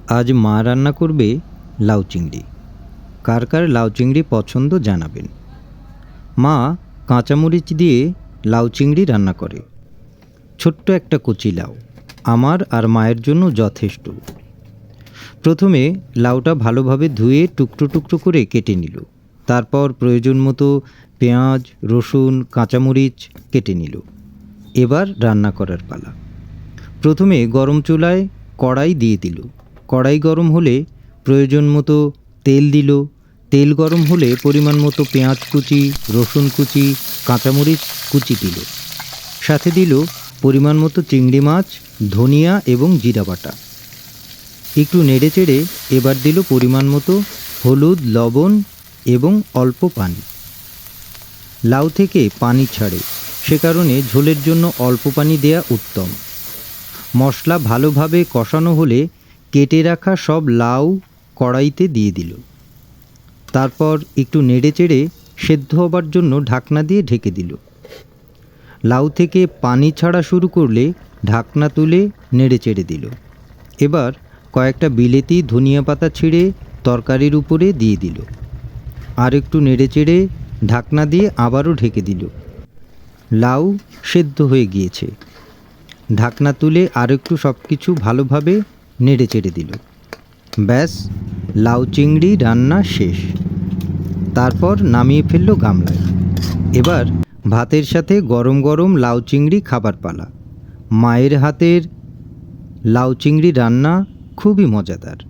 আজ মা রান্না করবে লাউ চিংড়ি। কার কার লাউ চিংড়ি পছন্দ জানাবেন। মা কাঁচামরিচ দিয়ে লাউ চিংড়ি রান্না করে। ছোট্ট একটা কচি লাউ আমার আর মায়ের জন্য যথেষ্ট। প্রথমে লাউটা ভালোভাবে ধুয়ে টুকরো টুকরো করে কেটে নিল। তারপর প্রয়োজন মতো পেঁয়াজ, রসুন, কাঁচামরিচ কেটে নিল। এবার রান্না করার পালা। প্রথমে গরম চুলায় কড়াই দিয়ে দিল। কড়াই গরম হলে প্রয়োজন মতো তেল দিল। তেল গরম হলে পরিমাণ মতো পেঁয়াজ কুচি, রসুন কুচি, কাঁচামরিচ কুচি দিল। সাথে দিল পরিমাণ মতো চিংড়ি মাছ, ধনিয়া এবং জিরা বাটা। একটু নেড়ে চেড়ে এবার দিল পরিমাণ মতো হলুদ, লবণ এবং অল্প পানি। লাউ থেকে পানি ছাড়ে, সে কারণে ঝোলের জন্য অল্প পানি দেয়া উত্তম। মশলা ভালোভাবে কষানো হলে কেটে রাখা সব লাউ কড়াইতে দিয়ে দিল। তারপর একটু নেড়ে চেড়ে সেদ্ধ হবার জন্য ঢাকনা দিয়ে ঢেকে দিল। লাউ থেকে পানি ছাড়া শুরু করলে ঢাকনা তুলে নেড়ে চেড়ে দিল। এবার কয়েকটা বিলেতি ধনিয়া পাতা ছিঁড়ে তরকারির উপরে দিয়ে দিল। আর একটু নেড়ে চেড়ে ঢাকনা দিয়ে আবারও ঢেকে দিল। লাউ সেদ্ধ হয়ে গিয়েছে। ঢাকনা তুলে আর একটু সব কিছু ভালোভাবে নেড়ে চেড়ে দিল। ব্যাস, লাউ চিংড়ি রান্না শেষ। তারপর নামিয়ে ফেলল গামলায়। এবার ভাতের সাথে গরম গরম লাউ চিংড়ি খাবার পালা। মায়ের হাতের লাউ চিংড়ি রান্না খুবই মজাদার।